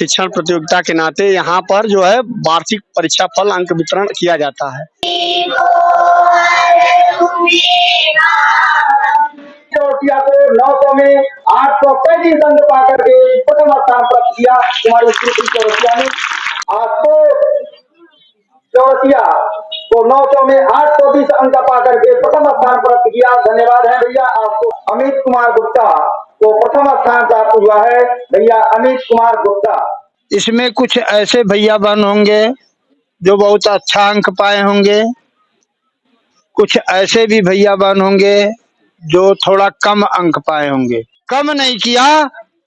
शिक्षण प्रतियोगिता के नाते यहाँ पर जो है वार्षिक परीक्षा फल अंक वितरण किया जाता है। चौथिया को 900 में 835 अंक पा करके प्रथम स्थान प्राप्त किया। कुमारी श्रुति चौथिया ने 900 में 820 अंक पा करके प्रथम स्थान प्राप्त किया। धन्यवाद है भैया आपको। अमित कुमार गुप्ता को प्रथम स्थान प्राप्त हुआ है। भैया अमित कुमार गुप्ता। इसमें कुछ ऐसे भैया बहन होंगे जो बहुत अच्छा अंक पाए होंगे, कुछ ऐसे भी भैया बहन होंगे जो थोड़ा कम अंक पाए होंगे। कम नहीं किया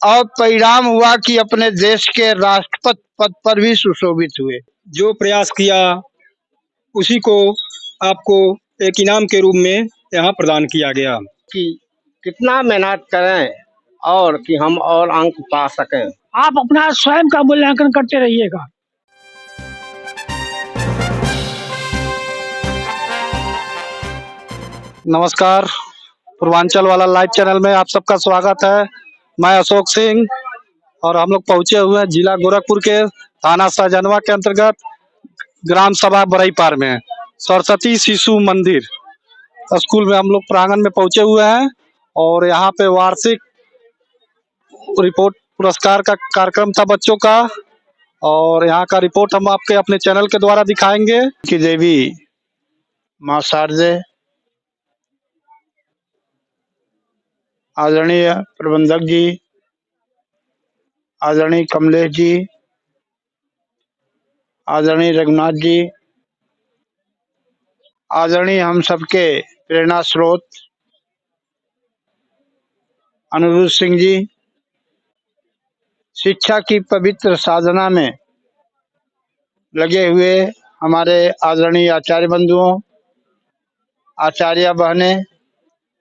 और परिणाम हुआ कि अपने देश के राष्ट्रपति पद पर भी सुशोभित हुए। जो प्रयास किया उसी को आपको एक इनाम के रूप में यहाँ प्रदान किया गया कि कितना मेहनत करें और कि हम और अंक पा सकें। आप अपना स्वयं का मूल्यांकन करते रहिएगा। नमस्कार, पूर्वांचल वाला लाइव चैनल में आप सबका स्वागत है। मैं अशोक सिंह और हम लोग पहुंचे हुए हैं जिला गोरखपुर के थाना सहजनवा के अंतर्गत ग्राम सभा बरईपार में सरस्वती शिशु मंदिर स्कूल में हम लोग प्रांगण में पहुंचे हुए हैं और यहाँ पे वार्षिक रिपोर्ट पुरस्कार का कार्यक्रम था बच्चों का और यहाँ का रिपोर्ट हम आपके अपने चैनल के द्वारा दिखाएंगे। कि देवी माँ शारदे, आदरणीय प्रबंधक जी, आदरणीय कमलेश जी, आदरणीय रघुनाथ जी, आदरणीय हम सबके प्रेरणा स्रोत अनिरुद्ध सिंह जी, शिक्षा की पवित्र साधना में लगे हुए हमारे आदरणीय आचार्य बंधुओं, आचार्य बहने,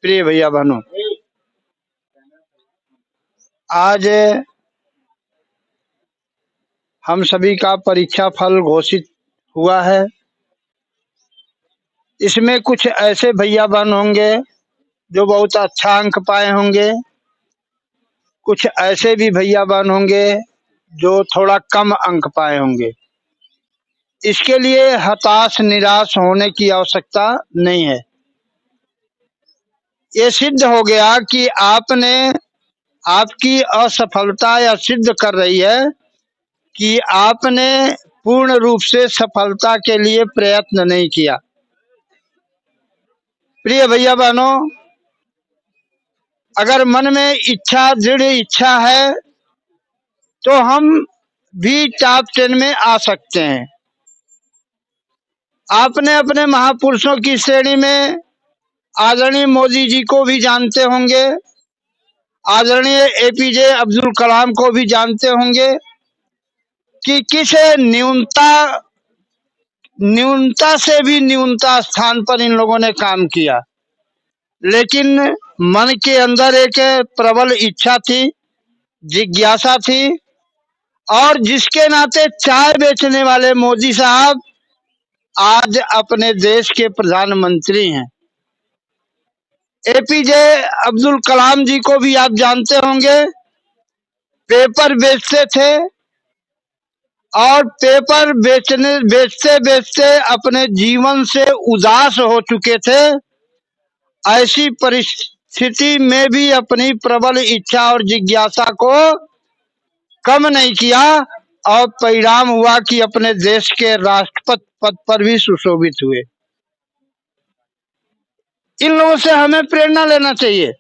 प्रिय भैया बहनों, आज हम सभी का परीक्षा फल घोषित हुआ है। इसमें कुछ ऐसे भैया बहन होंगे जो बहुत अच्छा अंक पाए होंगे, कुछ ऐसे भी भैया बहन होंगे जो थोड़ा कम अंक पाए होंगे। इसके लिए हताश निराश होने की आवश्यकता नहीं है। ये सिद्ध हो गया कि आपकी असफलता या सिद्ध कर रही है कि आपने पूर्ण रूप से सफलता के लिए प्रयत्न नहीं किया। प्रिय भैया बहनों, अगर मन में दृढ़ इच्छा है तो हम भी टॉप 10 में आ सकते हैं। आपने अपने महापुरुषों की श्रेणी में आदरणीय मोदी जी को भी जानते होंगे, आदरणीय एपीजे अब्दुल कलाम को भी जानते होंगे कि किस न्यूनता से भी न्यूनता स्थान पर इन लोगों ने काम किया, लेकिन मन के अंदर एक प्रबल इच्छा थी, जिज्ञासा थी और जिसके नाते चाय बेचने वाले मोदी साहब आज अपने देश के प्रधानमंत्री हैं। एपीजे अब्दुल कलाम जी को भी आप जानते होंगे, पेपर बेचते थे और पेपर बेचते बेचते अपने जीवन से उदास हो चुके थे। ऐसी परिस्थिति में भी अपनी प्रबल इच्छा और जिज्ञासा को कम नहीं किया और परिणाम हुआ कि अपने देश के राष्ट्रपति पद पर भी सुशोभित हुए। इन लोगों से हमें प्रेरणा लेना चाहिए।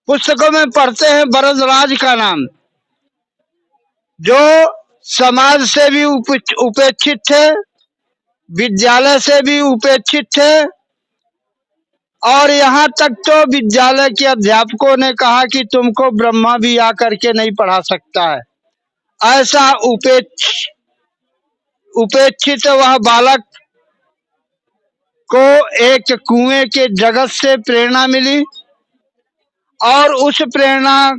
पुस्तकों में पढ़ते हैं वरदराज का नाम, जो समाज से भी उपेक्षित थे, विद्यालय से भी उपेक्षित थे और यहाँ तक तो विद्यालय के अध्यापकों ने कहा कि तुमको ब्रह्मा भी आकर के नहीं पढ़ा सकता है। ऐसा उपेक्षित वह बालक को एक कुएं के जगत से प्रेरणा मिली और उस प्रेरणा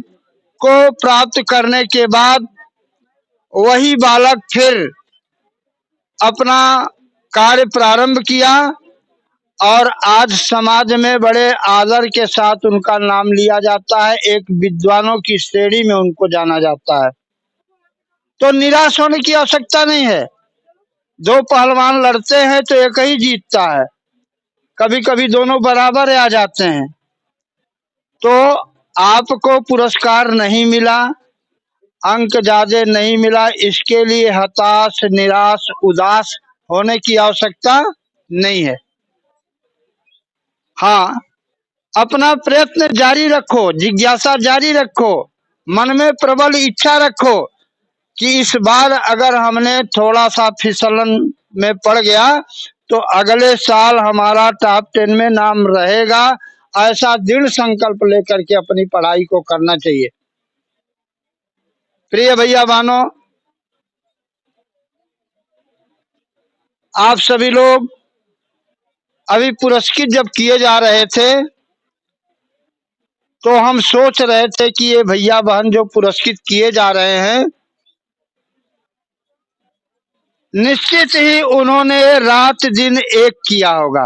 को प्राप्त करने के बाद वही बालक फिर अपना कार्य प्रारंभ किया और आज समाज में बड़े आदर के साथ उनका नाम लिया जाता है। एक विद्वानों की श्रेणी में उनको जाना जाता है। तो निराश होने की आवश्यकता नहीं है। दो पहलवान लड़ते हैं तो एक ही जीतता है, कभी कभी दोनों बराबर आ जाते हैं। तो आपको पुरस्कार नहीं मिला, अंक ज्यादा नहीं मिला, इसके लिए हताश, निराश, उदास होने की आवश्यकता नहीं है। हाँ, अपना प्रयत्न जारी रखो, जिज्ञासा जारी रखो, मन में प्रबल इच्छा रखो कि इस बार अगर हमने थोड़ा सा फिसलन में पड़ गया तो अगले साल हमारा टॉप 10 में नाम रहेगा। ऐसा दृढ़ संकल्प लेकर के अपनी पढ़ाई को करना चाहिए। प्रिय भैया बहनों, आप सभी लोग अभी पुरस्कृत जब किए जा रहे थे तो हम सोच रहे थे कि ये भैया बहन जो पुरस्कृत किए जा रहे हैं, निश्चित ही उन्होंने रात दिन एक किया होगा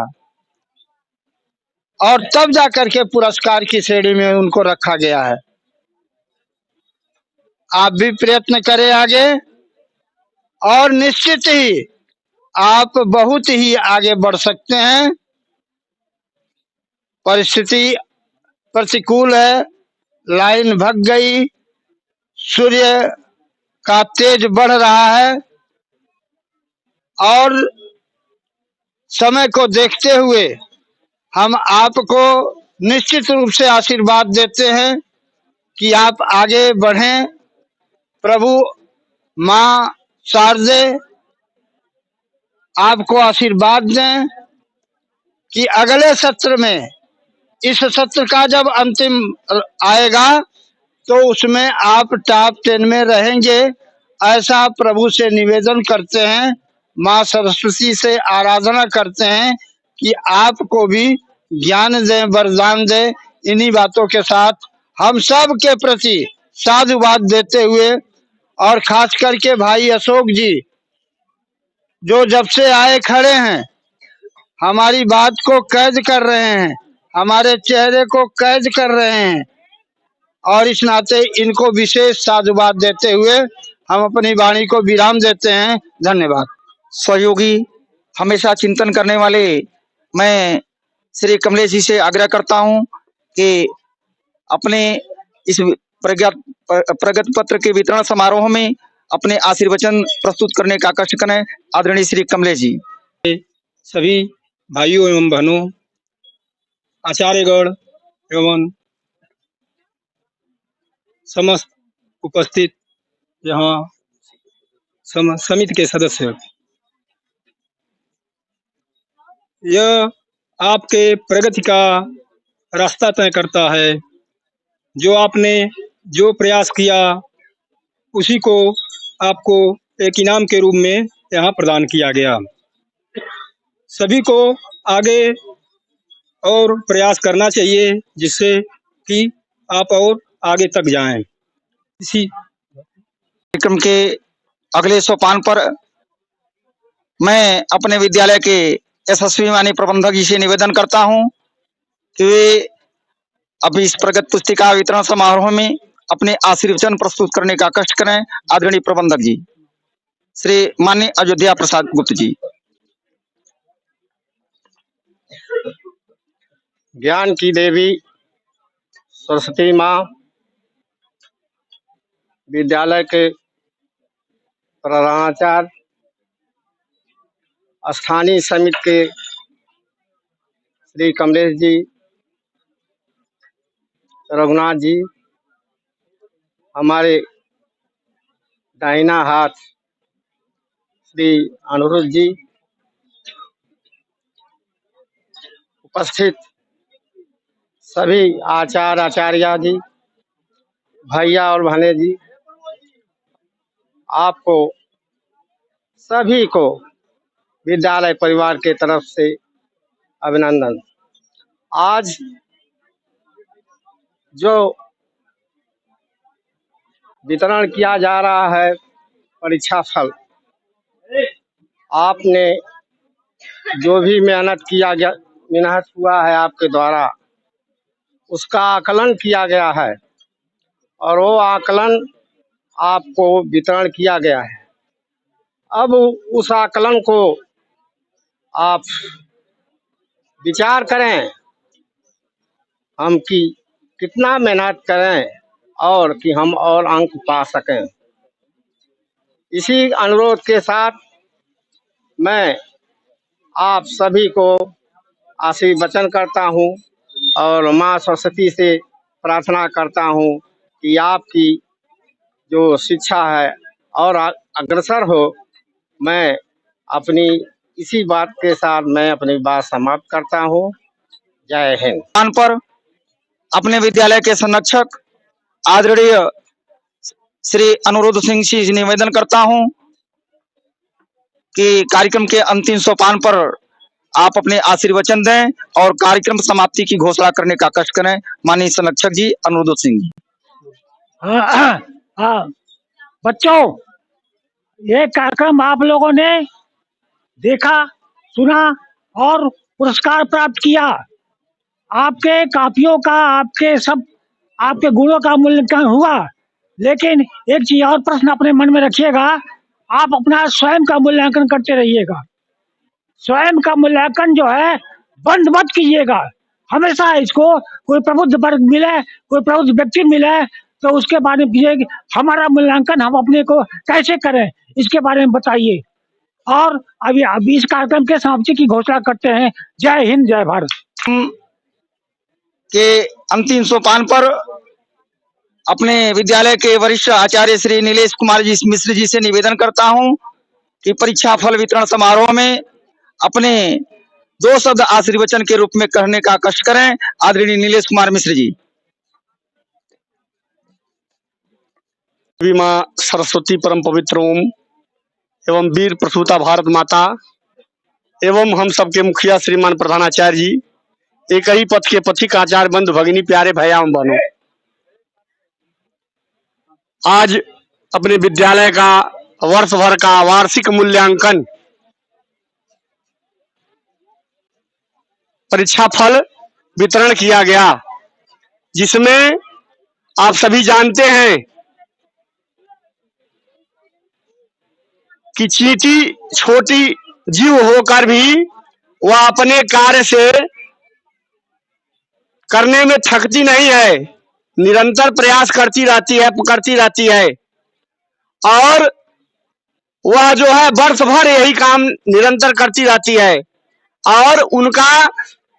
और तब जाकर के पुरस्कार की श्रेणी में उनको रखा गया है। आप भी प्रयत्न करें आगे और निश्चित ही आप बहुत ही आगे बढ़ सकते हैं। परिस्थिति प्रतिकूल है, लाइन भग गई, सूर्य का तेज बढ़ रहा है और समय को देखते हुए हम आपको निश्चित रूप से आशीर्वाद देते हैं कि आप आगे बढ़ें। प्रभु माँ शारदे आपको आशीर्वाद दें कि अगले सत्र में, इस सत्र का जब अंतिम आएगा तो उसमें आप टॉप 10 में रहेंगे, ऐसा प्रभु से निवेदन करते हैं। माँ सरस्वती से आराधना करते हैं कि आपको भी ज्ञान दें, वरदान दें। इन्हीं बातों के साथ हम सब के प्रति साधुवाद देते हुए और खास करके भाई अशोक जी जो जब से आए खड़े हैं, हमारी बात को कैद कर रहे हैं, हमारे चेहरे को कैद कर रहे हैं और इस नाते इनको विशेष साधुवाद देते हुए हम अपनी वाणी को विराम देते हैं। धन्यवाद। सहयोगी हमेशा चिंतन करने वाले मैं श्री कमलेश जी से आग्रह करता हूं कि अपने इस प्रगति पत्र के वितरण समारोह में अपने आशीर्वचन प्रस्तुत करने का कष्ट करें। आदरणीय श्री कमलेश जी। सभी भाइयों एवं बहनों, आचार्यगण एवं समस्त उपस्थित यहाँ समिति के सदस्य, यह आपके प्रगति का रास्ता तय करता है। जो आपने जो प्रयास किया उसी को आपको एक इनाम के रूप में यहाँ प्रदान किया गया। सभी को आगे और प्रयास करना चाहिए जिससे कि आप और आगे तक जाएं। इसी कार्यक्रम के अगले सोपान पर मैं अपने विद्यालय के यशस्वी माननीय प्रबंधक जी से निवेदन करता हूं कि वे अभी इस प्रगति पुस्तिका वितरण समारोह में अपने आशीर्वचन प्रस्तुत करने का कष्ट करें। आदरणीय प्रबंधक जी श्री माननीय अयोध्या प्रसाद गुप्त जी। ज्ञान की देवी सरस्वती माँ, विद्यालय के प्रधानाचार्य, स्थानीय समिति के श्री कमलेश जी, रघुनाथ जी, हमारे दाहिना हाथ श्री अनुरुद्ध जी, उपस्थित सभी आचार्य आचार्या जी, भैया और बहने जी, आपको सभी को विद्यालय परिवार के तरफ से अभिनंदन। आज जो वितरण किया जा रहा है परीक्षा फल, आपने जो भी मेहनत हुआ है आपके द्वारा, उसका आकलन किया गया है और वो आकलन आपको वितरण किया गया है। अब उस आकलन को आप विचार करें, हम कि कितना मेहनत करें और कि हम और अंक पा सकें। इसी अनुरोध के साथ मैं आप सभी को आशीर्वचन करता हूँ और माँ सरस्वती से प्रार्थना करता हूँ कि आपकी जो शिक्षा है और अग्रसर हो। मैं अपनी इसी बात के साथ मैं अपनी बात समाप्त करता हूँ। जय हिंद। स्थान पर अपने विद्यालय के संरक्षक आदरणीय श्री अनुरुद्ध सिंह जी से निवेदन करता हूं कि कार्यक्रम के अंतिम सोपान पर आप अपने आशीर्वचन दें और कार्यक्रम समाप्ति की घोषणा करने का कष्ट करें। माननीय संरक्षक जी अनुरुद्ध सिंह जी। हाँ बच्चों, ये कार्यक्रम आप लोगों ने देखा, सुना और पुरस्कार प्राप्त किया। आपके कापियों का, आपके गुणों का मूल्यांकन हुआ, लेकिन एक चीज और प्रश्न अपने मन में रखिएगा, आप अपना स्वयं का मूल्यांकन करते रहिएगा। स्वयं का मूल्यांकन जो है बंद मत कीजिएगा। हमेशा इसको कोई प्रबुद्ध वर्ग मिले, कोई प्रबुद्ध व्यक्ति मिले तो उसके बारे में कीजिए, हमारा मूल्यांकन हम अपने को कैसे करें इसके बारे में बताइए। और अभी इस कार्यक्रम के समाप्ति की घोषणा करते हैं। जय हिंद, जय भारत। के अंतिम सोपान पर अपने विद्यालय के वरिष्ठ आचार्य श्री नीलेश कुमार जी मिश्र जी से निवेदन करता हूं कि परीक्षा फल वितरण समारोह में अपने 2 शब्द आशीर्वचन के रूप में कहने का कष्ट करें। आदरणीय नीलेश कुमार मिश्र जी। माँ सरस्वती परम पवित्र ओम एवं वीर प्रसूता भारत माता एवं हम सबके मुखिया श्रीमान प्रधानाचार्य जी, एक ही पथ के पथिक आचार्य बंधु भगिनी प्यारे भैया बनो, आज अपने विद्यालय का वर्ष भर का वार्षिक मूल्यांकन परीक्षा फल वितरण किया गया, जिसमें आप सभी जानते हैं कि चींटी छोटी जीव होकर भी वह अपने कार्य से करने में थकती नहीं है, निरंतर प्रयास करती रहती है और वह जो है वर्ष भर यही काम निरंतर करती रहती है। और उनका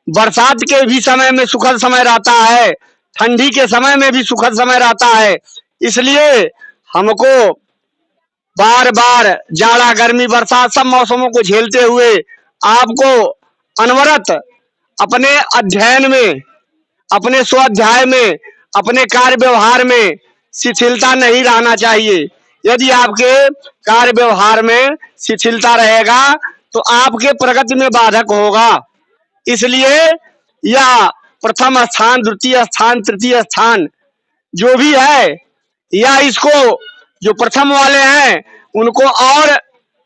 बरसात के भी समय में सुखद समय रहता है, ठंडी के समय में भी सुखद समय रहता है। इसलिए हमको बार बार जाड़ा गर्मी बरसात सब मौसमों को झेलते हुए आपको अनवरत अपने अध्ययन में, अपने स्वाध्याय में, अपने कार्य व्यवहार में शिथिलता नहीं रहना चाहिए। यदि आपके कार्य व्यवहार में शिथिलता रहेगा तो आपके प्रगति में बाधक होगा। इसलिए यह प्रथम स्थान, द्वितीय स्थान, तृतीय स्थान जो भी है, या इसको जो प्रथम वाले हैं उनको और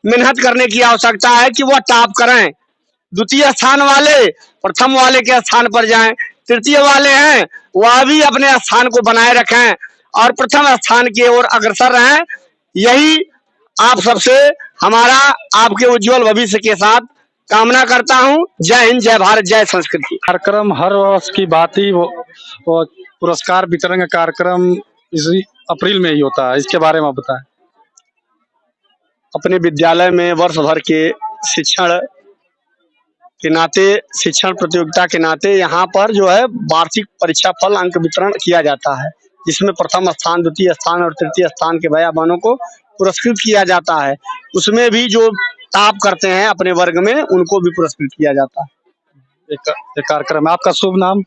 मेहनत करने की आवश्यकता है कि वह टॉप करें। द्वितीय स्थान वाले प्रथम वाले के स्थान पर जाएं, तृतीय वाले हैं वह भी अपने स्थान को बनाए रखें और प्रथम स्थान की ओर अग्रसर रहें। यही आप सबसे हमारा आपके उज्जवल भविष्य के साथ कामना करता हूं। जय हिंद, जय भारत, जय संस्कृति। कार्यक्रम हर वर्ष की भांति वो पुरस्कार वितरण का कार्यक्रम इसी अप्रैल में ही होता है, इसके बारे में बताएं। अपने विद्यालय में वर्ष भर के शिक्षण के नाते, शिक्षण प्रतियोगिता के नाते यहाँ पर जो है वार्षिक परीक्षा फल अंक वितरण किया जाता है, जिसमें प्रथम स्थान, द्वितीय स्थान और तृतीय स्थान के भैया बहनों को पुरस्कृत किया जाता है। उसमें भी जो टॉप करते हैं अपने वर्ग में उनको भी पुरस्कृत किया जाता है। एक कार्यक्रम। आपका शुभ नाम?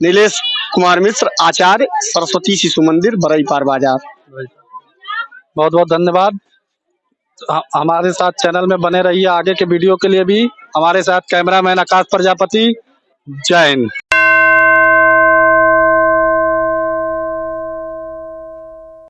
नीलेश कुमार मिश्र, आचार्य, सरस्वती शिशु मंदिर, बरई पार बाजार। बहुत बहुत धन्यवाद। हमारे साथ चैनल में बने रहिए आगे के वीडियो के लिए भी। हमारे साथ कैमरामैन आकाश प्रजापति। जय हिंद।